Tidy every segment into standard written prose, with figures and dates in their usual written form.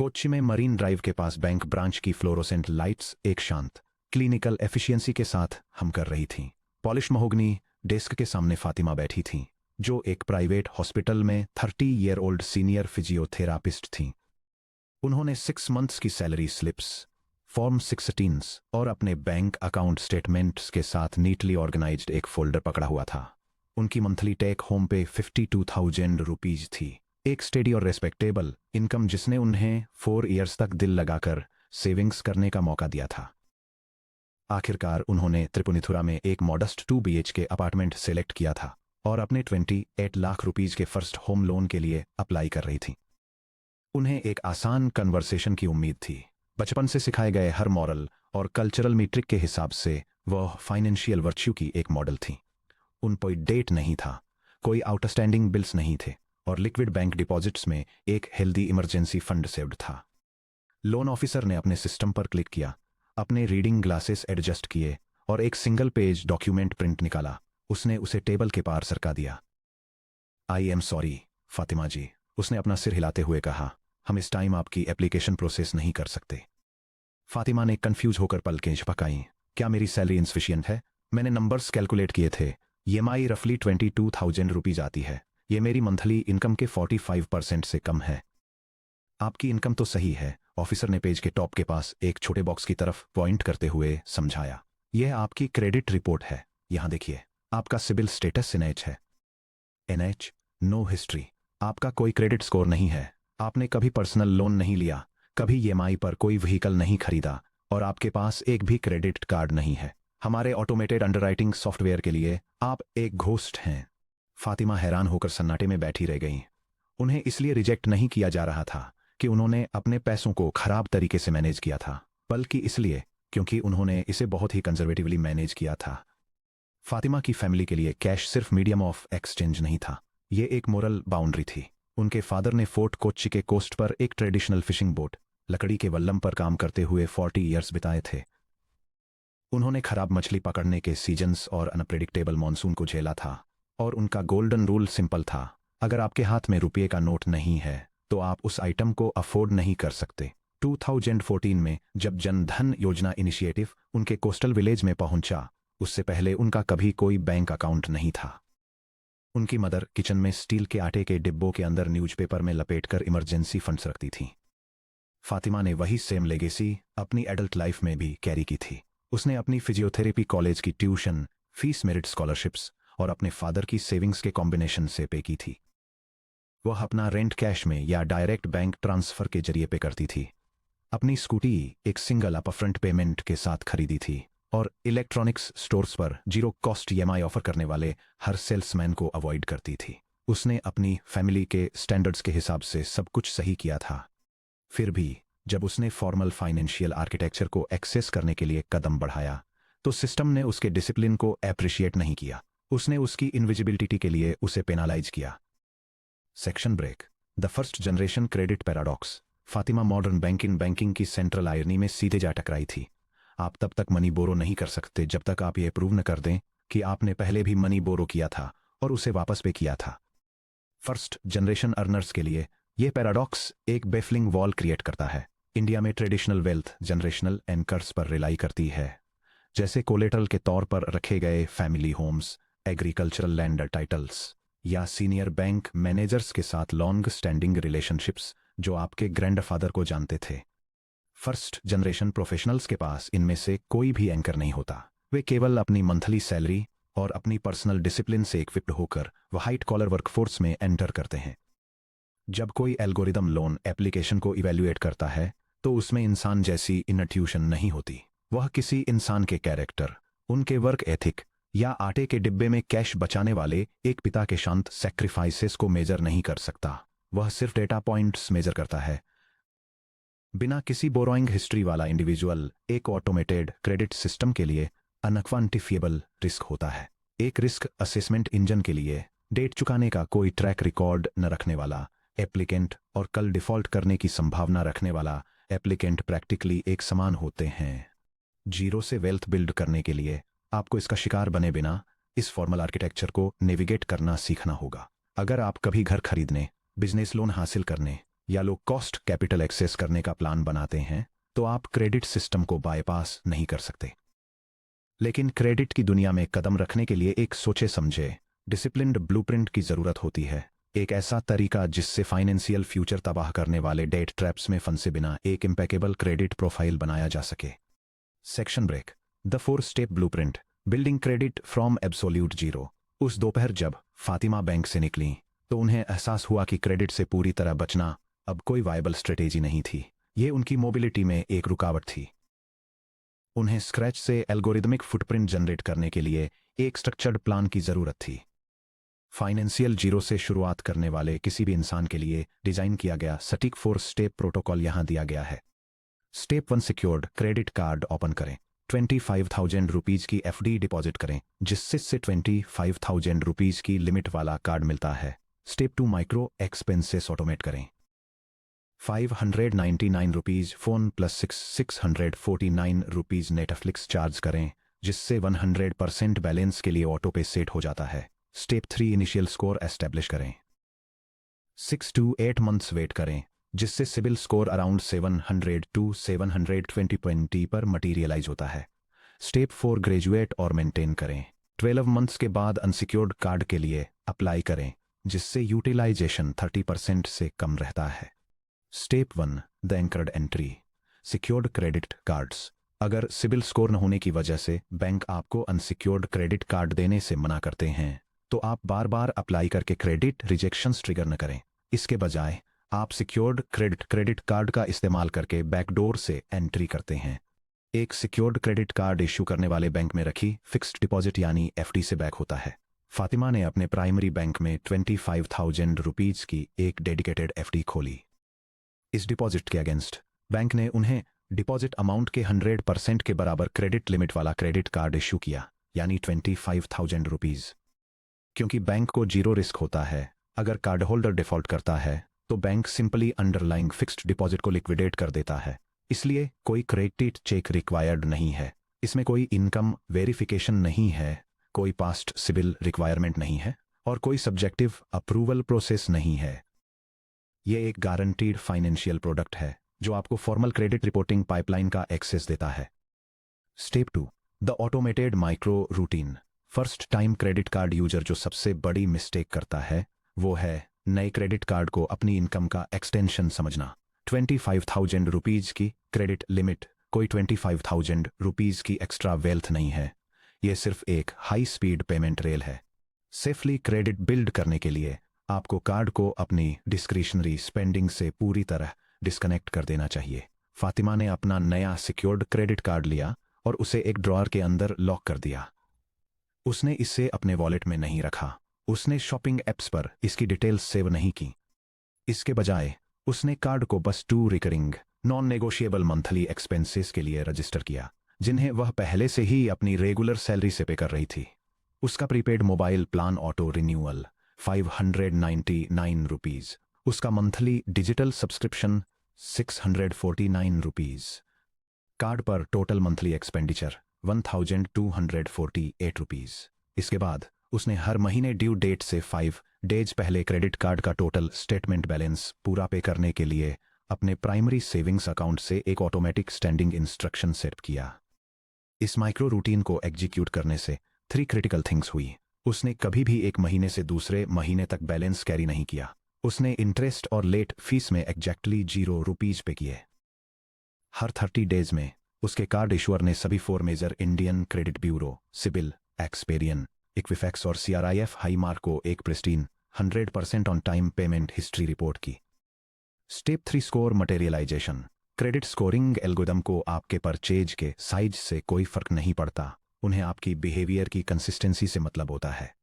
कोच्चि में marine drive के पास bank branch की फ्लोरोसेंट लाइट्स एक शांत क्लिनिकल एफिशिएंसी के साथ हम कर रही थीं। पॉलिश महोगनी डेस्क के सामने फातिमा बैठी थीं, जो एक प्राइवेट हॉस्पिटल में 30 ईयर ओल्ड सीनियर फिजियोथेरापिस्ट थीं। उन्होंने 6 मंथ्स की सैलरी स्लिप्स, फॉर्म 16 और अपने बैंक अकाउंट स्टेटमेंट्स के साथ नीटली ऑर्गेनाइज्ड एक फोल्डर पकड़ा हुआ था। उनकी मंथली टेक होम पे 52,000 रुपीज थी, एक स्टेडी और रेस्पेक्टेबल इनकम जिसने उन्हें 4 इयर्स तक दिल लगाकर सेविंग्स करने का मौका दिया था। आखिरकार उन्होंने त्रिपुनिथुरा में एक मॉडस्ट 2 BHK अपार्टमेंट सेलेक्ट किया था और अपने 28 लाख रुपीज के फर्स्ट होम लोन के लिए अप्लाई कर रही थी। उन्हें एक आसान कन्वर्सेशन की उम्मीद थी। बचपन से सिखाए गए हर मॉरल और कल्चरल मीट्रिक के हिसाब से वह फाइनेंशियल वर्च्यू की एक मॉडल थी। उन कोई डेट नहीं था, कोई आउटस्टैंडिंग बिल्स नहीं थे और लिक्विड बैंक डिपॉजिट्स में एक हेल्दी इमरजेंसी फंड सेव्ड था। लोन ऑफिसर ने अपने सिस्टम पर क्लिक किया, अपने रीडिंग ग्लासेस एडजस्ट किए और एक सिंगल पेज डॉक्यूमेंट प्रिंट निकाला। उसने उसे टेबल के पार सरका दिया। आई एम सॉरी फातिमा जी, उसने अपना सिर हिलाते हुए कहा, हम इस टाइम आपकी एप्लीकेशन प्रोसेस नहीं कर सकते। फातिमा ने कंफ्यूज होकर पलकें झपकाईं। क्या मेरी सैलरी इनसफिशिएंट है? मैंने नंबर्स कैलकुलेट किए थे। EMI रफली 22,000 रुपीज आती है। ये मेरी मंथली इनकम के 45% से कम है। आपकी इनकम तो सही है, ऑफिसर ने पेज के टॉप के पास एक छोटे बॉक्स की तरफ पॉइंट करते हुए समझाया। यह आपकी क्रेडिट रिपोर्ट है, यहां देखिए। आपका सिबिल स्टेटस NH है। NH, no history. आपका कोई क्रेडिट स्कोर नहीं है। आपने कभी पर्सनल लोन नहीं लिया, कभी EMI पर कोई व्हीकल नहीं खरीदा और आपके पास एक भी क्रेडिट कार्ड नहीं है। हमारे ऑटोमेटेड अंडरराइटिंग सॉफ्टवेयर के लिए आप एक घोस्ट हैं। फातिमा हैरान होकर सन्नाटे में बैठी रह गईं। उन्हें इसलिए रिजेक्ट नहीं किया जा रहा था कि उन्होंने अपने पैसों को खराब तरीके से मैनेज किया था, बल्कि इसलिए क्योंकि उन्होंने इसे बहुत ही कंजर्वेटिवली मैनेज किया था। फातिमा की फैमिली के लिए कैश सिर्फ मीडियम ऑफ एक्सचेंज नहीं था, ये एक मोरल बाउंड्री थी। उनके फादर ने फोर्ट कोच्चि के कोस्ट पर एक ट्रेडिशनल फिशिंग बोट, लकड़ी के वल्लम पर काम करते हुए 40 इयर्स बिताए थे। उन्होंने खराब मछली पकड़ने के सीजन्स और अनप्रेडिक्टेबल मॉनसून को झेला था और उनका गोल्डन रूल सिंपल था, अगर आपके हाथ में रुपये का नोट नहीं है तो आप उस आइटम को अफोर्ड नहीं कर सकते। 2014 में जब जन धन योजना इनिशिएटिव उनके कोस्टल विलेज में पहुंचा, उससे पहले उनका कभी कोई बैंक अकाउंट नहीं था। उनकी मदर किचन में स्टील के आटे के डिब्बों के अंदर न्यूज़पेपर में लपेटकर इमरजेंसी फंड्स रखती थीं। फातिमा ने वही सेम लेगेसी अपनी एडल्ट लाइफ में भी कैरी की थी। उसने अपनी फिजियोथेरेपी कॉलेज की ट्यूशन फीस, मेरिट स्कॉलरशिप्स और अपने फादर की सेविंग्स के कॉम्बिनेशन से पे की थी। वह अपना रेंट कैश में या डायरेक्ट बैंक ट्रांसफर के जरिए पे करती थी। अपनी स्कूटी एक सिंगल अपफ्रंट पेमेंट के साथ खरीदी थी और इलेक्ट्रॉनिक्स स्टोर्स पर जीरो कॉस्ट EMI ऑफर करने वाले हर सेल्समैन को अवॉइड करती थी। उसने अपनी फैमिली के स्टैंडर्ड्स के हिसाब से सब कुछ सही किया था। फिर भी जब उसने फॉर्मल फाइनेंशियल आर्किटेक्चर को एक्सेस करने के लिए कदम बढ़ाया, तो सिस्टम ने उसके डिसिप्लिन को एप्रिशिएट नहीं किया। उसने उसकी इनविजिबिलिटी के लिए उसे पेनालाइज किया। Section break. The first generation credit paradox. Fatima modern banking की सेंट्रल आयरनी में सीधे जा टकराई थी। आप तब तक मनी बोरो नहीं कर सकते जब तक आप ये प्रूव न कर दें कि आपने पहले भी मनी बोरो किया था और उसे वापस पे किया था। फर्स्ट जनरेशन अर्नर्स के लिए यह पैराडॉक्स एक बेफलिंग वॉल क्रिएट करता है। इंडिया में ट्रेडिशनल वेल्थ जनरेशनल एंकर्स पर रिलाई करती है, जैसे कोलेटरल के तौर पर रखे गए family homes, agricultural land titles या सीनियर बैंक मैनेजर्स के साथ लॉन्ग स्टैंडिंग रिलेशनशिप्स जो आपके ग्रैंडफादर को जानते थे। फर्स्ट जनरेशन प्रोफेशनल्स के पास इनमें से कोई भी एंकर नहीं होता। वे केवल अपनी मंथली सैलरी और अपनी पर्सनल डिसिप्लिन से इक्विप्ड होकर व्हाइट कॉलर वर्कफोर्स में एंटर करते हैं। जब कोई एल्गोरिदम लोन एप्लीकेशन को इवैल्यूएट करता है तो उसमें इंसान जैसी इंट्यूशन नहीं होती। वह किसी इंसान के कैरेक्टर, उनके वर्क एथिक या आटे के डिब्बे में कैश बचाने वाले एक पिता के शांत सैक्रिफाइसेस को मेजर नहीं कर सकता। वह सिर्फ डेटा पॉइंट्स मेजर करता है। बिना किसी बोरोइंग हिस्ट्री वाला इंडिविजुअल एक ऑटोमेटेड क्रेडिट सिस्टम के लिए अनक्वांटिफिएबल रिस्क होता है। एक रिस्क असेसमेंट इंजन के लिए डेट चुकाने का कोई ट्रैक रिकॉर्ड न रखने वाला एप्लीकेंट और कल डिफॉल्ट करने की संभावना रखने वाला एप्लीकेंट प्रैक्टिकली एक समान होते हैं। जीरो से वेल्थ बिल्ड करने के लिए आपको इसका शिकार बने बिना इस फॉर्मल आर्किटेक्चर को नेविगेट करना सीखना होगा। अगर आप कभी घर खरीदने, बिजनेस लोन हासिल करने या लो कॉस्ट कैपिटल एक्सेस करने का प्लान बनाते हैं तो आप क्रेडिट सिस्टम को बाईपास नहीं कर सकते। लेकिन क्रेडिट की दुनिया में कदम रखने के लिए एक सोचे समझे डिसिप्लिन्ड ब्लूप्रिंट की जरूरत होती है। एक ऐसा तरीका जिससे फाइनेंशियल फ्यूचर तबाह करने वाले डेट ट्रैप्स में फंसे बिना एक इम्पेकेबल क्रेडिट प्रोफाइल बनाया जा सके। Section break. The 4 step blueprint building credit from absolute zero. उस दोपहर जब फातिमा बैंक से निकली तो उन्हें एहसास हुआ कि क्रेडिट से पूरी तरह बचना अब कोई वायबल स्ट्रेटेजी नहीं थी। ये उनकी मोबिलिटी में एक रुकावट थी। उन्हें स्क्रैच से एल्गोरिदमिक फुटप्रिंट जनरेट करने के लिए एक स्ट्रक्चर्ड प्लान की जरूरत थी। फाइनेंशियल जीरो से शुरुआत करने वाले किसी भी इंसान के लिए डिजाइन किया गया सटीक 4 स्टेप प्रोटोकॉल यहां दिया गया है। Step 1 secured credit card open करें। 25,000 रुपीज की एफडी डिपॉजिट करें जिससे 25,000 रुपीज की लिमिट वाला कार्ड मिलता है। स्टेप 2 माइक्रो एक्सपेंसेस ऑटोमेट करें। 599 rupees phone plus 649 rupees Netflix charge करें जिससे 100% बैलेंस के लिए ऑटो पे सेट हो जाता है। स्टेप 3 इनिशियल स्कोर एस्टेब्लिश करें। 6 to 8 मंथ्स वेट करें जिससे सिबिल स्कोर अराउंड 700 to 720 पर मटीरियलाइज होता है। स्टेप 4 ग्रेजुएट और मेंटेन करें। 12 मंथ्स के बाद अनसिक्योर्ड कार्ड के लिए अप्लाई करें जिससे यूटिलाइजेशन 30% से कम रहता है। Step 1 the anchored entry secured credit cards. अगर सिबिल स्कोर न होने की वजह से बैंक आपको अनसिक्योर्ड क्रेडिट कार्ड देने से मना करते हैं तो आप बार बार अप्लाई करके क्रेडिट रिजेक्शंस ट्रिगर न करें। इसके बजाय आप सिक्योर्ड क्रेडिट कार्ड का इस्तेमाल करके बैकडोर से एंट्री करते हैं। एक सिक्योर्ड क्रेडिट कार्ड इश्यू करने वाले बैंक में रखी फिक्स्ड डिपॉजिट यानी एफडी से बैक होता है। फातिमा ने अपने प्राइमरी बैंक में 25,000 रुपीज की एक डेडिकेटेड एफडी खोली। इस डिपॉजिट के अगेंस्ट बैंक ने उन्हें डिपॉजिट अमाउंट के 100% के बराबर क्रेडिट लिमिट वाला क्रेडिट कार्ड इश्यू किया यानी 25,000 रुपीज। क्योंकि बैंक को जीरो रिस्क होता है, अगर कार्ड होल्डर डिफॉल्ट करता है तो bank simply underlying fixed deposit को लिक्विडेट कर देता है। इसलिए कोई क्रेडिट चेक रिक्वायर्ड नहीं है, इसमें कोई इनकम वेरिफिकेशन नहीं है, कोई पास्ट सिबिल रिक्वायरमेंट नहीं है और कोई सब्जेक्टिव अप्रूवल प्रोसेस नहीं है। यह एक गारंटीड फाइनेंशियल प्रोडक्ट है जो आपको फॉर्मल क्रेडिट रिपोर्टिंग पाइपलाइन का एक्सेस देता है। Step 2 the automated micro routine. First time credit card user जो सबसे बड़ी मिस्टेक करता है वो है नए क्रेडिट कार्ड को अपनी इनकम का एक्सटेंशन समझना। 25,000 रुपीज की क्रेडिट लिमिट कोई 25,000 रुपीज की एक्स्ट्रा वेल्थ नहीं है, यह सिर्फ एक हाई स्पीड पेमेंट रेल है। सेफली क्रेडिट बिल्ड करने के लिए आपको कार्ड को अपनी डिस्क्रिशनरी स्पेंडिंग से पूरी तरह डिस्कनेक्ट कर देना चाहिए। फातिमा ने अपना नया सिक्योर्ड क्रेडिट कार्ड लिया और उसे एक ड्रॉअर के अंदर लॉक कर दिया। उसने इसे अपने वॉलेट में नहीं रखा, उसने शॉपिंग एप्स पर इसकी डिटेल्स सेव नहीं की। इसके बजाय उसने कार्ड को बस 2 recurring non negotiable monthly expenses के लिए रजिस्टर किया जिन्हें वह पहले से ही अपनी रेगुलर सैलरी से पे कर रही थी। उसका prepaid mobile plan auto renewal 599 rupees, उसका monthly digital subscription 649 rupees, card पर टोटल मंथली एक्सपेंडिचर 1248 रुपीज। इसके बाद उसने हर महीने ड्यू डेट से 5 डेज पहले क्रेडिट कार्ड का टोटल स्टेटमेंट बैलेंस पूरा पे करने के लिए अपने प्राइमरी सेविंग्स अकाउंट से एक ऑटोमेटिक स्टैंडिंग इंस्ट्रक्शन सेट किया। इस माइक्रो रूटीन को एग्जीक्यूट करने से 3 क्रिटिकल थिंग्स हुई। उसने कभी भी एक महीने से दूसरे महीने तक बैलेंस कैरी नहीं किया। उसने इंटरेस्ट और लेट फीस में एग्जैक्टली 0 रुपीज पे किए। हर 30 डेज में उसके कार्ड इशुअर ने सभी 4 major Indian credit bureau CIBIL, Experian, Equifax और CRIF हाईमार्क को एक pristine 100% on time payment history report की। Step 3 score materialization. Credit scoring algorithm को आपके परचेज के साइज से कोई फर्क नहीं पड़ता, उन्हें आपकी बिहेवियर की कंसिस्टेंसी से मतलब होता है।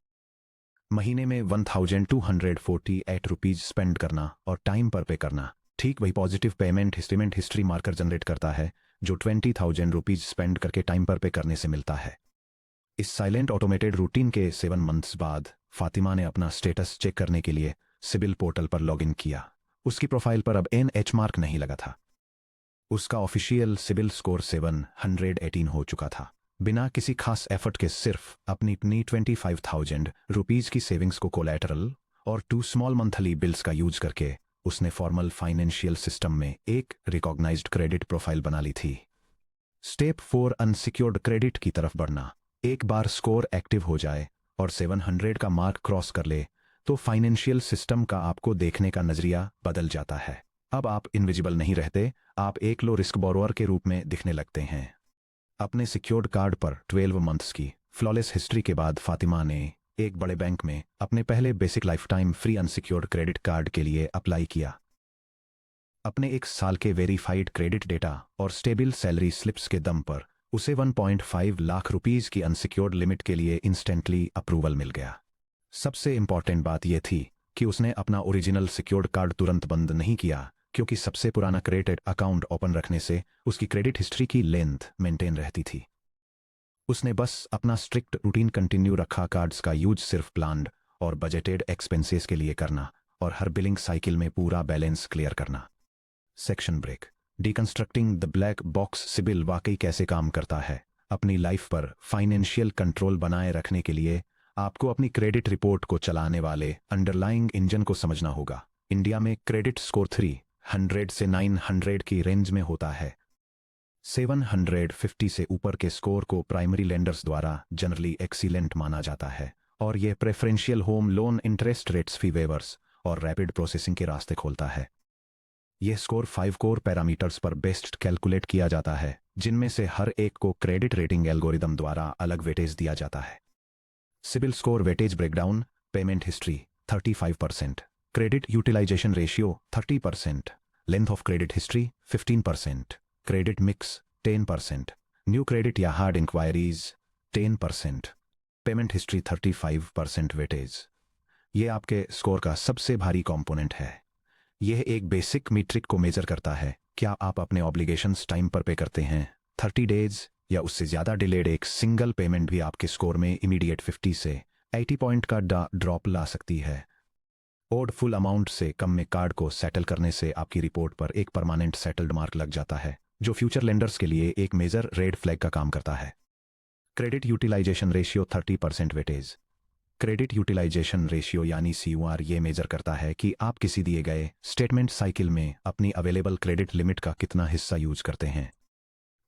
महीने में 1248 रुपीज स्पेंड करना और टाइम पर पे करना ठीक वही positive payment history marker generate करता है जो 20,000 रुपीज स्पेंड करके टाइम पर पे करने से मिलता है। इस साइलेंट ऑटोमेटेड रूटीन के 7 मंथ्स बाद फातिमा ने अपना स्टेटस चेक करने के लिए सिबिल पोर्टल पर लॉगिन किया। उसकी प्रोफाइल पर अब NH मार्क नहीं लगा था। उसका ऑफिशियल सिबिल स्कोर 718 हो चुका था। बिना किसी खास एफर्ट के सिर्फ अपनी 25,000 रुपीज की सेविंग्स को कोलैटरल और 2 स्मॉल मंथली बिल्स का यूज करके उसने फॉर्मल फाइनेंशियल सिस्टम में एक रिकॉग्नाइज्ड क्रेडिट प्रोफाइल बना ली थी। स्टेप 4 अनसिक्योर्ड क्रेडिट की तरफ बढ़ना। एक बार स्कोर एक्टिव हो जाए और 700 का मार्क क्रॉस कर ले तो फाइनेंशियल सिस्टम का आपको देखने का नजरिया बदल जाता है। अब आप इनविजिबल नहीं रहते, आप एक लो रिस्क बोरोअर के रूप में दिखने लगते हैं। अपने सिक्योर्ड कार्ड पर 12 मंथ्स की फ्लॉलेस हिस्ट्री के बाद फातिमा ने एक बड़े बैंक में अपने पहले basic life time free unsecured credit card के लिए अप्लाई किया। अपने 1 साल के वेरीफाइड क्रेडिट डेटा और स्टेबल सैलरी स्लिप्स के दम पर उसे 1.5 लाख रुपीस की अनसिक्योर्ड लिमिट के लिए इंस्टेंटली अप्रूवल मिल गया। सबसे इंपॉर्टेंट बात यह थी कि उसने अपना ओरिजिनल सिक्योर्ड कार्ड तुरंत बंद नहीं किया, क्योंकि सबसे पुराना क्रेडिट अकाउंट ओपन रखने से उसकी क्रेडिट हिस्ट्री की लेंथ मेंटेन रहती थी। उसने बस अपना स्ट्रिक्ट रूटीन कंटिन्यू रखा, कार्ड्स का यूज सिर्फ प्लान्ड और बजटेड एक्सपेंसेस के लिए करना और हर बिलिंग साइकिल में पूरा बैलेंस क्लियर करना। Section break. Deconstructing the black box. CIBIL वाकई कैसे काम करता है? अपनी लाइफ पर फाइनेंशियल कंट्रोल बनाए रखने के लिए आपको अपनी क्रेडिट रिपोर्ट को चलाने वाले अंडरलाइंग इंजन को समझना होगा। इंडिया में क्रेडिट स्कोर 300 से 900 की रेंज में होता है। 750 से ऊपर के स्कोर को प्राइमरी लेंडर्स द्वारा जनरली एक्सीलेंट माना जाता है और यह preferential home loan interest rates, fee waivers और रैपिड प्रोसेसिंग के रास्ते खोलता है। यह स्कोर 5 कोर पैरामीटर्स पर बेस्ड कैलकुलेट किया जाता है, जिनमें से हर एक को क्रेडिट रेटिंग एल्गोरिदम द्वारा अलग वेटेज दिया जाता है। CIBIL score weightage breakdown. Payment history 35%, credit utilisation ratio 30%, length of credit history 15%, credit mix 10%, new credit या hard inquiries 10%, payment history 35% weightage. यह आपके स्कोर का सबसे भारी कंपोनेंट है। यह एक बेसिक मीट्रिक को मेजर करता है, क्या आप अपने ऑब्लिगेशंस टाइम पर पे करते हैं। 30 डेज या उससे ज्यादा डिलेड एक सिंगल पेमेंट भी आपके स्कोर में इमीडिएट 50 से 80 पॉइंट का ड्रॉप ला सकती है। ओड फुल अमाउंट से कम में कार्ड को सेटल करने से आपकी रिपोर्ट पर एक परमानेंट सेटल्ड मार्क लग जाता है, जो फ्यूचर लेंडर्स के लिए एक मेजर रेड फ्लैग का काम करता है। Credit utilisation ratio 30% weightage. Credit utilisation ratio यानी CUR ये मेजर करता है कि आप किसी दिए गए स्टेटमेंट साइकिल में अपनी अवेलेबल क्रेडिट लिमिट का कितना हिस्सा यूज करते हैं।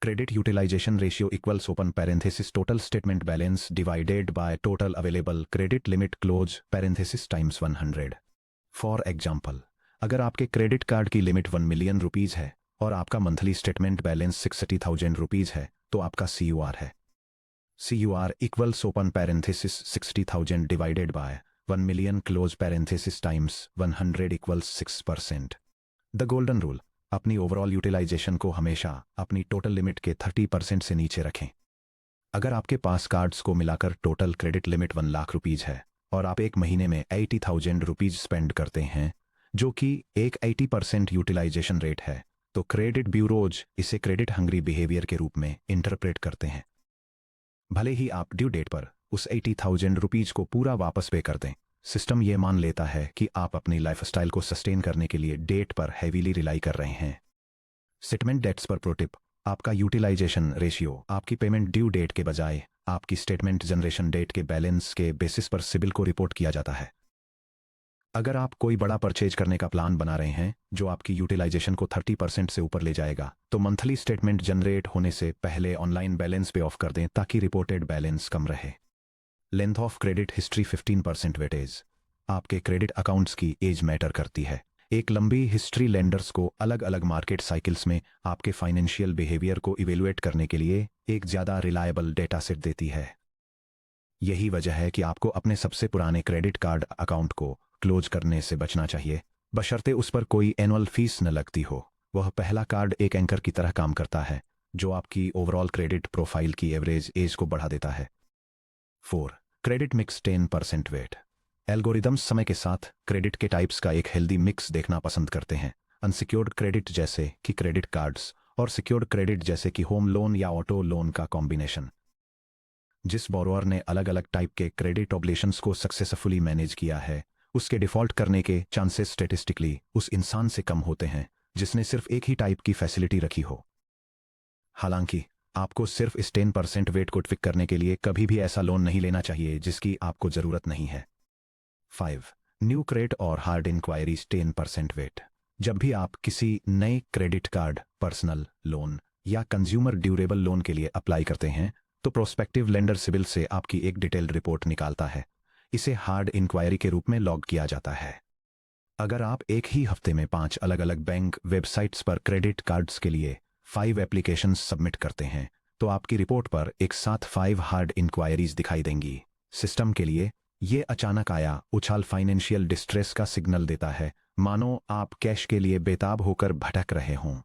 Credit utilisation ratio equals open parenthesis total statement balance divided by total available credit limit close parenthesis times 100। For example, अगर आपके क्रेडिट कार्ड की लिमिट 1 मिलियन रुपीज है और आपका मंथली स्टेटमेंट बैलेंस 60,000 रुपीज है, तो आपका CUR है CUR equals open parenthesis 60,000 divided by 1 million close parenthesis times 100 equals 6%। The golden rule. अपनी ओवरऑल यूटिलाइजेशन को हमेशा अपनी टोटल लिमिट के 30% से नीचे रखें। अगर आपके पास कार्ड्स को मिलाकर total credit limit 1 lakh rupees है और आप एक महीने में 80,000 रुपीज स्पेंड करते हैं, जो कि एक 80% यूटिलाइजेशन रेट है, तो क्रेडिट ब्यूरोज इसे क्रेडिट हंग्री बिहेवियर के रूप में इंटरप्रेट करते हैं। भले ही आप ड्यू डेट पर उस 80,000 रुपीज को पूरा वापस पे कर दें, सिस्टम यह मान लेता है कि आप अपनी लाइफस्टाइल को सस्टेन करने के लिए डेट पर हैवीली रिलाई कर रहे हैं। सेटलमेंट डेट्स पर प्रो टिप। आपका यूटिलाइजेशन रेशियो आपकी पेमेंट ड्यू डेट के बजाय आपकी स्टेटमेंट जनरेशन डेट के बैलेंस के बेसिस पर सिबिल को रिपोर्ट किया जाता है। अगर आप कोई बड़ा परचेज करने का प्लान बना रहे हैं जो आपकी यूटिलाइजेशन को 30% से ऊपर ले जाएगा, तो मंथली स्टेटमेंट जनरेट होने से पहले ऑनलाइन बैलेंस पे ऑफ कर दें ताकि रिपोर्टेड बैलेंस कम रहे। Length of credit history 15% weightage. आपके क्रेडिट अकाउंट्स की एज मैटर करती है। एक लंबी हिस्ट्री लेंडर्स को अलग अलग मार्केट साइकिल्स में आपके फाइनेंशियल बिहेवियर को इवेलुएट करने के लिए एक ज्यादा रिलायबल डेटा सेट देती है। यही वजह है कि आपको अपने सबसे पुराने क्रेडिट कार्ड अकाउंट को क्लोज करने से बचना चाहिए, बशर्ते उस पर कोई एनुअल फीस न लगती हो। वह पहला कार्ड एक एंकर की तरह काम करता है जो आपकी ओवरऑल क्रेडिट प्रोफाइल की एवरेज एज को बढ़ा देता है। 4. Credit mix 10% wait. एल्गोरिदम्स समय के साथ क्रेडिट के टाइप्स का एक हेल्दी मिक्स देखना पसंद करते हैं। अनसिक्योर्ड क्रेडिट जैसे कि क्रेडिट कार्ड्स और सिक्योर्ड क्रेडिट जैसे कि होम लोन या ऑटो लोन का कॉम्बिनेशन। जिस बोरोअर ने अलग अलग टाइप के क्रेडिट ऑब्लिगेशंस को सक्सेसफुली मैनेज किया है, उसके डिफॉल्ट करने के चांसेस स्टेटिस्टिकली उस इंसान से कम होते हैं जिसने सिर्फ एक ही टाइप की फैसिलिटी रखी हो। हालांकि आपको सिर्फ इस 10% वेट को ट्विक करने के लिए कभी भी ऐसा लोन नहीं लेना चाहिए जिसकी आपको जरूरत नहीं है। 5. न्यू क्रेडिट और हार्ड इंक्वायरीज 10% वेट। जब भी आप किसी नए क्रेडिट कार्ड, पर्सनल लोन या कंज्यूमर ड्यूरेबल लोन के लिए अप्लाई करते हैं तो प्रोस्पेक्टिव लेंडर सिबिल से आपकी एक डिटेल्ड रिपोर्ट निकालता है। इसे हार्ड इंक्वायरी के रूप में लॉग किया जाता है। अगर आप एक ही हफ्ते में 5 अलग अलग बैंक वेबसाइट्स पर क्रेडिट कार्ड्स के लिए 5 एप्लीकेशंस सबमिट करते हैं तो आपकी रिपोर्ट पर एक साथ 5 हार्ड इंक्वायरीज दिखाई देंगी। सिस्टम के लिए ये अचानक आया उछाल फाइनेंशियल डिस्ट्रेस का सिग्नल देता है, मानो आप कैश के लिए बेताब होकर भटक रहे हों।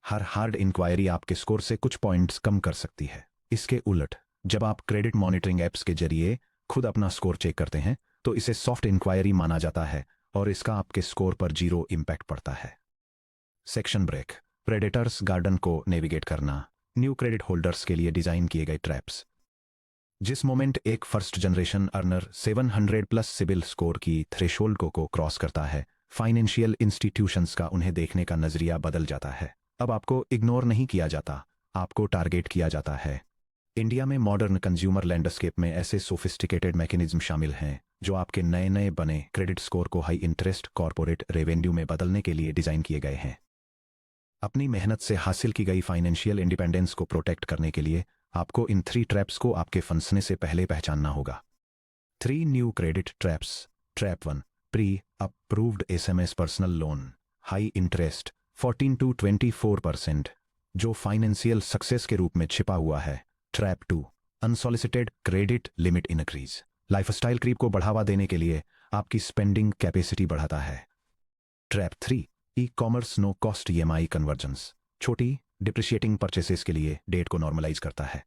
हर हार्ड इंक्वायरी आपके स्कोर से कुछ पॉइंट्स कम कर सकती है। इसके उलट जब आप क्रेडिट मॉनिटरिंग एप्स के जरिए खुद अपना स्कोर चेक करते हैं तो इसे सॉफ्ट इंक्वायरी माना जाता है और इसका आपके स्कोर पर 0 इम्पैक्ट पड़ता है। Section break. प्रेडेटर्स गार्डन को नेविगेट करना। न्यू क्रेडिट होल्डर्स के लिए डिजाइन किए गए ट्रैप्स। जिस मोमेंट एक first generation earner 700 plus CIBIL score की थ्रेशोल्ड को क्रॉस करता है, फाइनेंशियल इंस्टीट्यूशंस का उन्हें देखने का नजरिया बदल जाता है। अब आपको इग्नोर नहीं किया जाता, आपको टारगेट किया जाता है। इंडिया में मॉडर्न कंज्यूमर लैंडस्केप में ऐसे सोफिस्टिकेटेड मैकेनिज्म शामिल हैं जो आपके नए नए बने क्रेडिट स्कोर को हाई इंटरेस्ट कॉर्पोरेट रेवेन्यू में बदलने के लिए डिजाइन किए गए हैं। अपनी मेहनत से हासिल की गई फाइनेंशियल इंडिपेंडेंस को प्रोटेक्ट करने के लिए आपको इन 3 ट्रैप्स को आपके फंसने से पहले पहचानना होगा। 3 new credit traps. Trap 1, pre approved SMS personal loan, high interest 14 to 24%, जो फाइनेंशियल सक्सेस के रूप में छिपा हुआ है। Trap 2, unsolicited credit limit increase, lifestyle creep को बढ़ावा देने के लिए आपकी स्पेंडिंग कैपेसिटी बढ़ाता है। Trap 3, e commerce no cost EMI convergence, छोटी डिप्रिशिएटिंग परचेसेस के लिए डेट को नॉर्मलाइज करता है।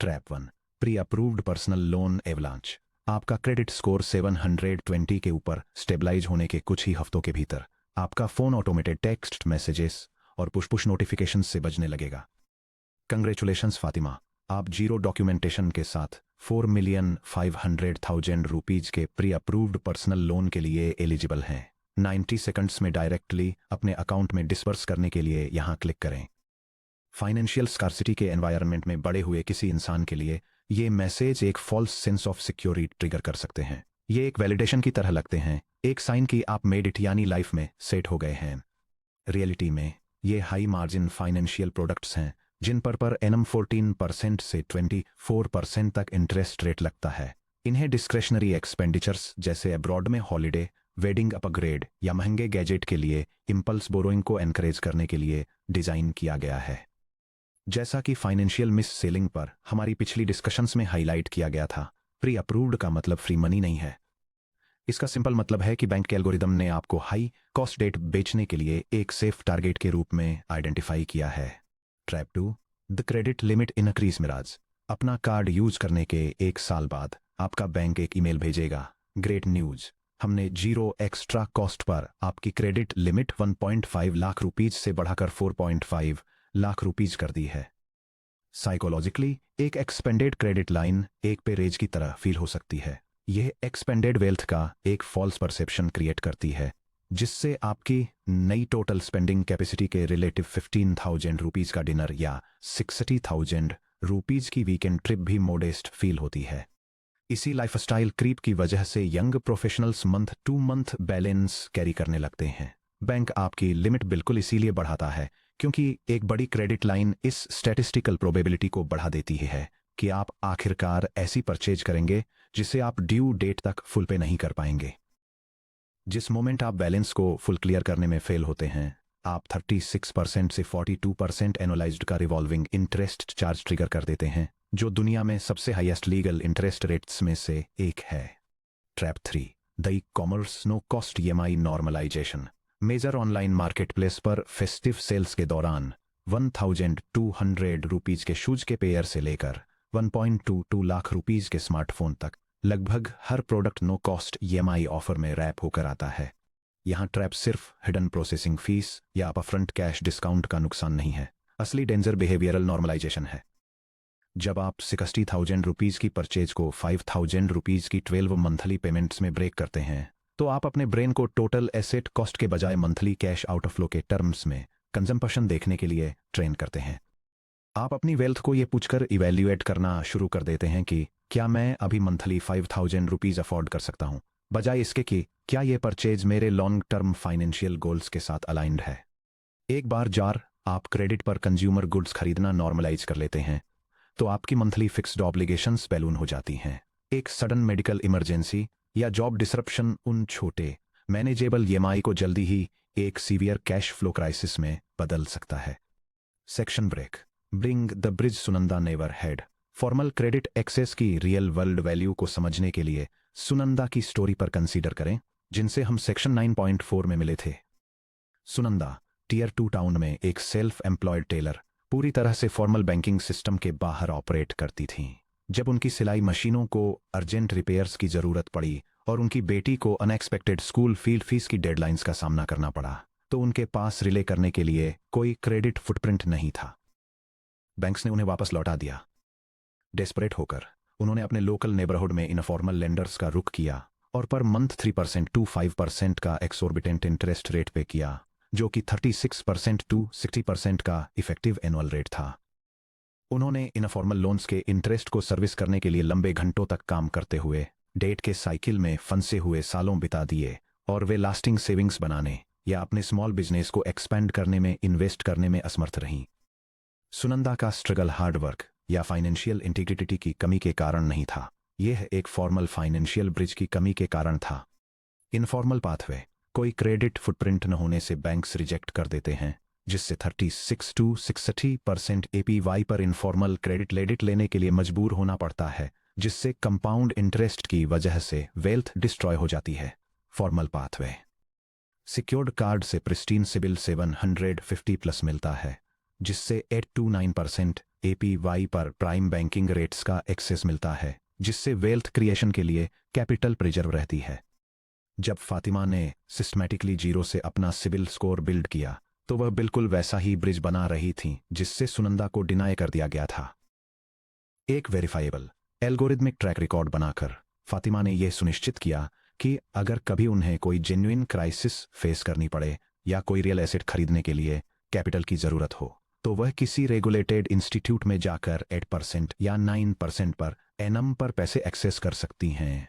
Trap 1, pre approved personal loan avalanche, आपका क्रेडिट स्कोर 720 के ऊपर स्टेबलाइज होने के कुछ ही हफ्तों के भीतर आपका फोन ऑटोमेटेड टेक्स्ट मैसेजेस और पुश नोटिफिकेशंस से बजने लगेगा। कंग्रेचुलेशंस फातिमा, आप 0 डॉक्यूमेंटेशन के साथ 4,500,000 रुपीज के प्री अप्रूव्ड पर्सनल लोन के लिए एलिजिबल हैं। 90 सेकंड्स में डायरेक्टली अपने अकाउंट में डिस्पर्स करने के लिए यहां क्लिक करें। फाइनेंशियल स्कार्सिटी के एनवायरनमेंट में बड़े हुए किसी इंसान के लिए ये मैसेज एक false sense of security trigger कर सकते हैं। ये एक वैलिडेशन की तरह लगते हैं, एक साइन कि आप मेड इट यानी लाइफ में सेट हो गए हैं। रियलिटी में ये हाई मार्जिन फाइनेंशियल प्रोडक्ट्स हैं जिन पर एनम 14% से 24% तक इंटरेस्ट रेट लगता है। इन्हें डिस्क्रेशनरी एक्सपेंडिचर्स जैसे अब्रॉड में हॉलिडे, वेडिंग अपग्रेड या महंगे गैजेट के लिए इंपल्स बोरोइंग को एनकरेज करने के लिए डिजाइन किया गया है। जैसा कि फाइनेंशियल मिस सेलिंग पर हमारी पिछली डिस्कशंस में हाईलाइट किया गया था, प्री अप्रूव्ड का मतलब फ्री मनी नहीं है। इसका सिंपल मतलब है कि बैंक के एल्गोरिदम ने आपको हाई कॉस्ट डेट बेचने के लिए एक सेफ टारगेट के रूप में आइडेंटिफाई किया है। Trap 2, the credit limit increase mirage, अपना कार्ड यूज करने के 1 साल बाद आपका बैंक एक ईमेल भेजेगा, ग्रेट न्यूज, हमने 0 एक्स्ट्रा कॉस्ट पर आपकी क्रेडिट लिमिट 1.5 लाख रुपीज से बढ़ाकर 4.5 लाख रुपीज कर दी है। साइकोलॉजिकली एक एक्सपेंडेड क्रेडिट लाइन एक पेरेज की तरह फील हो सकती है। यह एक्सपेंडेड वेल्थ का एक फॉल्स परसेप्शन क्रिएट करती है जिससे आपकी नई टोटल स्पेंडिंग कैपेसिटी के रिलेटिव 15,000 रुपीज का डिनर या 60,000 रुपीज की वीकेंड ट्रिप भी मोडेस्ट फील होती है। इसी लाइफस्टाइल क्रीप की वजह से young professionals month two month balance carry करने लगते हैं। बैंक आपकी लिमिट बिल्कुल इसीलिए बढ़ाता है क्योंकि एक बड़ी क्रेडिट लाइन इस स्टैटिस्टिकल प्रोबेबिलिटी को बढ़ा देती है कि आप आखिरकार ऐसी परचेज करेंगे जिसे आप ड्यू डेट तक फुल पे नहीं कर पाएंगे। जिस मोमेंट आप बैलेंस को फुल क्लियर करने में फेल होते हैं, आप 36% से 42% एनुअलाइज्ड का रिवॉल्विंग इंटरेस्ट चार्ज ट्रिगर कर देते हैं, जो दुनिया में सबसे हाईएस्ट लीगल इंटरेस्ट रेट्स में से एक है। Trap 3, the e commerce no cost EMI normalisation, major online marketplace पर फेस्टिव सेल्स के दौरान 1,200 रुपीज के शूज के पेयर से लेकर 1.22 लाख रुपीज के स्मार्टफोन तक लगभग हर product no cost EMI offer में रैप होकर आता है। यहां ट्रैप सिर्फ हिडन प्रोसेसिंग फीस या अपफ्रंट कैश डिस्काउंट का नुकसान नहीं है, असली डेंजर बिहेवियरल नॉर्मलाइजेशन है। जब आप 60,000 रुपीज की परचेज को 5,000 रुपीज की 12 मंथली पेमेंट्स में ब्रेक करते हैं तो आप अपने ब्रेन को टोटल एसेट कॉस्ट के बजाय मंथली कैश आउटफ्लो के टर्म्स में कंजम्पशन देखने के लिए ट्रेन करते हैं। आप अपनी वेल्थ को ये पूछकर इवैल्यूएट करना शुरू कर देते हैं कि क्या मैं अभी मंथली 5,000 रुपीज अफोर्ड कर सकता हूं, बजाय इसके कि क्या ये परचेज मेरे लॉन्ग टर्म फाइनेंशियल गोल्स के साथ अलाइंड है। एक बार जार आप क्रेडिट पर कंज्यूमर गुड्स खरीदना नॉर्मलाइज कर लेते हैं तो आपकी मंथली फिक्स्ड ऑब्लिगेशंस बैलून हो जाती हैं। एक सडन मेडिकल इमरजेंसी या जॉब डिसरप्शन उन छोटे मैनेजेबल ईएमआई को जल्दी ही एक सीवियर कैश फ्लो क्राइसिस में बदल सकता है। Section break. Bring the bridge Sunanda never had formal credit access की रियल वर्ल्ड वैल्यू को समझने के लिए सुनंदा की स्टोरी पर कंसीडर करें, जिनसे हम सेक्शन 9.4 में मिले थे। सुनंदा टियर 2 टाउन में एक सेल्फ एम्प्लॉयड टेलर पूरी तरह से फॉर्मल बैंकिंग सिस्टम के बाहर ऑपरेट करती थीं। जब उनकी सिलाई मशीनों को अर्जेंट रिपेयर्स की जरूरत पड़ी और उनकी बेटी को अनएक्सपेक्टेड स्कूल फील्ड फीस की डेडलाइंस का सामना करना पड़ा, तो उनके पास रिले करने के लिए कोई क्रेडिट फुटप्रिंट नहीं था। बैंक्स ने उन्हें वापस लौटा दिया। डेस्परेट होकर उन्होंने अपने लोकल नेबरहुड में इनफॉर्मल लेंडर्स का रुख किया और पर मंथ 3% टू 5% का एक्सोर्बिटेंट इंटरेस्ट रेट पे किया, जो कि 36% टू 60% का इफेक्टिव एनुअल रेट था। उन्होंने इनफॉर्मल लोन्स के इंटरेस्ट को सर्विस करने के लिए लंबे घंटों तक काम करते हुए डेट के साइकिल में फंसे हुए सालों बिता दिए और वे लास्टिंग सेविंग्स बनाने या अपने स्मॉल बिजनेस को एक्सपेंड करने में इन्वेस्ट करने में असमर्थ रहीं। सुनंदा का स्ट्रगल हार्डवर्क या फाइनेंशियल इंटीग्रिटी की कमी के कारण नहीं था, यह एक फॉर्मल फाइनेंशियल ब्रिज की कमी के कारण था। इनफॉर्मल पाथवे कोई क्रेडिट फुटप्रिंट न होने से बैंक्स रिजेक्ट कर देते हैं, जिससे 36 टू 60% APY पर इनफॉर्मल क्रेडिट लेडिट लेने के लिए मजबूर होना पड़ता है, जिससे कंपाउंड इंटरेस्ट की वजह से वेल्थ डिस्ट्रॉय हो जाती है। फॉर्मल पाथवे सिक्योर्ड कार्ड से प्रिस्टीन सिबिल 750 प्लस मिलता है, जिससे 8 to 9% APY पर प्राइम बैंकिंग रेट्स का एक्सेस मिलता है, जिससे वेल्थ क्रिएशन के लिए कैपिटल प्रिजर्व रहती है। जब फातिमा ने सिस्टमैटिकली जीरो से अपना सिविल स्कोर बिल्ड किया तो वह बिल्कुल वैसा ही ब्रिज बना रही थी जिससे सुनंदा को डिनाई कर दिया गया था। एक वेरीफाइबल एल्गोरिथमिक ट्रैक रिकॉर्ड बनाकर फातिमा ने यह सुनिश्चित किया कि अगर कभी उन्हें कोई जेन्युइन क्राइसिस फेस करनी पड़े या कोई रियल एसेट खरीदने के लिए कैपिटल की जरूरत हो, तो वह किसी रेगुलेटेड इंस्टीट्यूट में जाकर 8% या 9% पर एनम पर पैसे एक्सेस कर सकती हैं,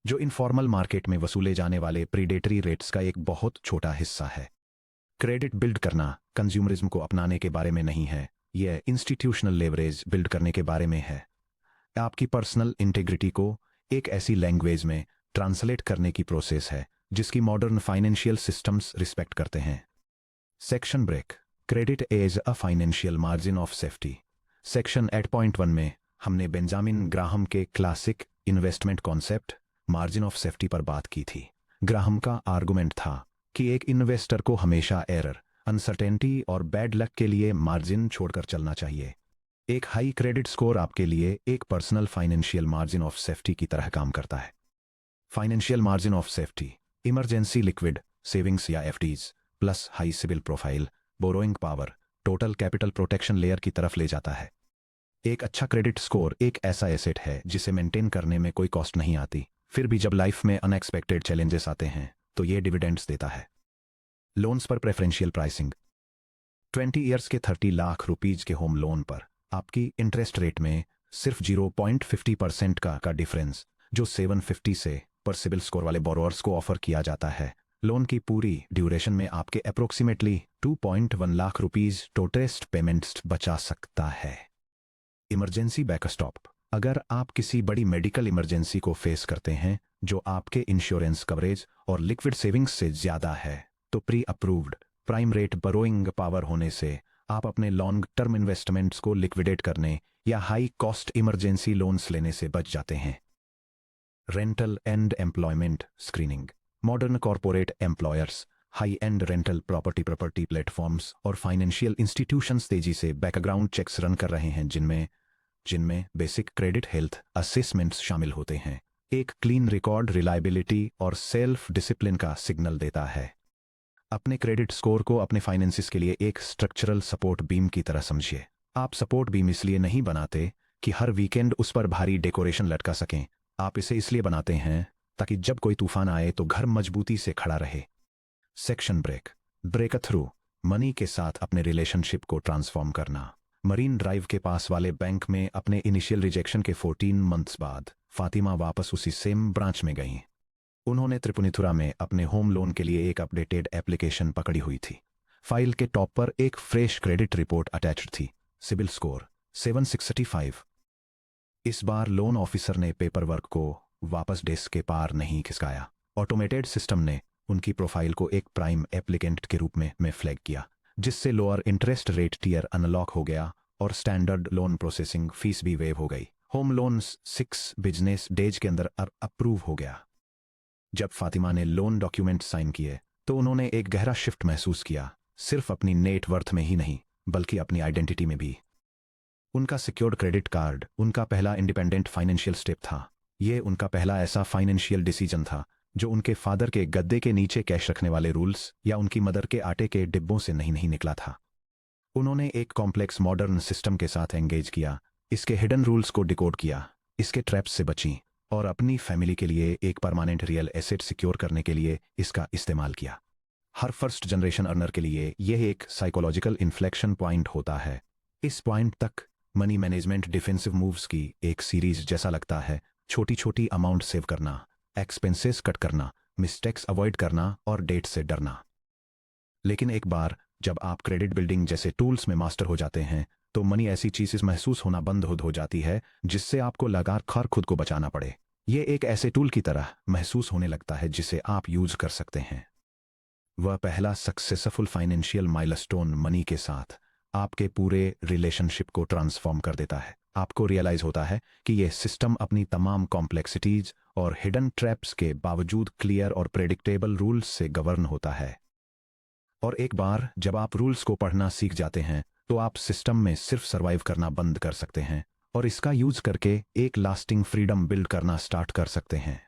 जो इनफॉर्मल मार्केट में वसूले जाने वाले प्रीडेटरी रेट्स का एक बहुत छोटा हिस्सा है। क्रेडिट बिल्ड करना कंज्यूमरिज्म को अपनाने के बारे में नहीं है, यह इंस्टीट्यूशनल लेवरेज बिल्ड करने के बारे में है। आपकी पर्सनल इंटेग्रिटी को एक ऐसी लैंग्वेज में ट्रांसलेट करने की प्रोसेस है जिसकी मॉडर्न फाइनेंशियल सिस्टम्स रिस्पेक्ट करते हैं। Section break. Credit as a financial margin of safety. Section 8.1 में हमने बेंजामिन ग्राहम के classic investment concept margin of safety पर बात की थी। ग्राहम का आर्गुमेंट था कि एक इन्वेस्टर को हमेशा एरर, अनसर्टेनिटी और बैड लक के लिए मार्जिन छोड़कर चलना चाहिए। एक हाई क्रेडिट स्कोर आपके लिए एक personal financial margin of safety की तरह काम करता है। Financial margin of safety emergency liquid savings या FDs plus high CIBIL profile borrowing power total capital protection layer की तरफ ले जाता है। एक अच्छा क्रेडिट स्कोर एक ऐसा एसेट है जिसे मेंटेन करने में कोई कॉस्ट नहीं आती, फिर भी जब लाइफ में अनएक्सपेक्टेड चैलेंजेस आते हैं तो ये डिविडेंड्स देता है। लोन्स पर प्रेफरेंशियल प्राइसिंग। 20 ईयर्स के 30 लाख रुपीज के होम लोन पर आपकी इंटरेस्ट रेट में सिर्फ 0.50% का डिफरेंस, जो 750 से पर सिबिल स्कोर वाले बोरोअर्स को ऑफर किया जाता है, लोन की पूरी ड्यूरेशन में आपके अप्रोक्सीमेटली 2.1 लाख रुपीज टोटेस्ट पेमेंट्स बचा सकता है। Emergency backstop. अगर आप किसी बड़ी मेडिकल इमरजेंसी को फेस करते हैं जो आपके इंश्योरेंस कवरेज और लिक्विड सेविंग्स से ज्यादा है, तो pre approved prime rate borrowing power होने से आप अपने लॉन्ग टर्म इन्वेस्टमेंट्स को लिक्विडेट करने या हाई कॉस्ट इमरजेंसी लोन्स लेने से बच जाते हैं। Rental and employment screening. Modern corporate employers, high and rental property platforms और फाइनेंशियल इंस्टीट्यूशंस तेजी से बैकग्राउंड चेक्स रन कर रहे हैं जिनमें बेसिक क्रेडिट हेल्थ असेसमेंट्स शामिल होते हैं। एक क्लीन रिकॉर्ड रिलायबिलिटी और सेल्फ डिसिप्लिन का सिग्नल देता है। अपने क्रेडिट स्कोर को अपने फाइनेंसिस के लिए एक स्ट्रक्चरल सपोर्ट बीम की तरह समझिए। आप सपोर्ट बीम इसलिए नहीं बनाते कि हर वीकेंड उस पर भारी डेकोरेशन लटका सकें, आप इसे इसलिए बनाते हैं ताकि जब कोई तूफान आए तो घर मजबूती से खड़ा रहे। Section break. Breakthrough money के साथ अपने रिलेशनशिप को ट्रांसफॉर्म करना। मरीन ड्राइव के पास वाले बैंक में अपने इनिशियल रिजेक्शन के 14 मंथ्स बाद फातिमा वापस उसी सेम ब्रांच में गईं। उन्होंने त्रिपुनिथुरा में अपने होम लोन के लिए एक अपडेटेड एप्लीकेशन पकड़ी हुई थी। फाइल के टॉप पर एक फ्रेश क्रेडिट रिपोर्ट अटैच्ड थी, सिबिल स्कोर 765। इस बार लोन ऑफिसर ने पेपर वर्क को वापस डेस्क के पार नहीं खिसकाया। ऑटोमेटेड सिस्टम ने उनकी प्रोफाइल को एक प्राइम एप्लीकेंट के रूप में फ्लैग किया, जिससे lower interest rate tier unlock हो गया और स्टैंडर्ड लोन प्रोसेसिंग फीस भी वेव हो गई। होम लोन 6 बिजनेस डेज के अंदर अप्रूव हो गया। जब फातिमा ने लोन डॉक्यूमेंट साइन किए तो उन्होंने एक गहरा शिफ्ट महसूस किया, सिर्फ अपनी नेटवर्थ में ही नहीं बल्कि अपनी आइडेंटिटी में भी। उनका सिक्योर्ड क्रेडिट कार्ड उनका पहला इंडिपेंडेंट फाइनेंशियल स्टेप था। यह उनका पहला ऐसा फाइनेंशियल डिसीजन था जो उनके फादर के गद्दे के नीचे कैश रखने वाले रूल्स या उनकी मदर के आटे के डिब्बों से नहीं निकला था। उन्होंने एक कॉम्प्लेक्स मॉडर्न सिस्टम के साथ एंगेज किया, इसके हिडन रूल्स को डिकोड किया, इसके ट्रैप्स से बची और अपनी फैमिली के लिए एक परमानेंट रियल एसेट सिक्योर करने के लिए इसका इस्तेमाल किया। हर फर्स्ट जनरेशन अर्नर के लिए यह एक साइकोलॉजिकल इन्फ्लेक्शन पॉइंट होता है। इस पॉइंट तक मनी मैनेजमेंट डिफेंसिव मूव्स की एक सीरीज जैसा लगता है। छोटी छोटी अमाउंट सेव करना, एक्सपेंसेस कट करना, मिस्टेक्स अवॉइड करना और डेट से डरना। लेकिन एक बार जब आप क्रेडिट बिल्डिंग जैसे टूल्स में मास्टर हो जाते हैं तो मनी ऐसी चीज़ महसूस होना बंद हो जाती है जिससे आपको लगातार खुद को बचाना पड़े। यह एक ऐसे टूल की तरह महसूस होने लगता है जिसे आप यूज कर सकते हैं। वह पहला सक्सेसफुल फाइनेंशियल माइलस्टोन मनी के साथ आपके पूरे रिलेशनशिप को ट्रांसफॉर्म कर देता है। आपको रियलाइज होता है कि यह सिस्टम अपनी तमाम कॉम्प्लेक्सिटीज और हिडन ट्रैप्स के बावजूद क्लियर और प्रेडिक्टेबल रूल्स से गवर्न होता है। और एक बार जब आप रूल्स को पढ़ना सीख जाते हैं तो आप सिस्टम में सिर्फ सर्वाइव करना बंद कर सकते हैं और इसका यूज करके एक लास्टिंग फ्रीडम बिल्ड करना स्टार्ट कर सकते हैं।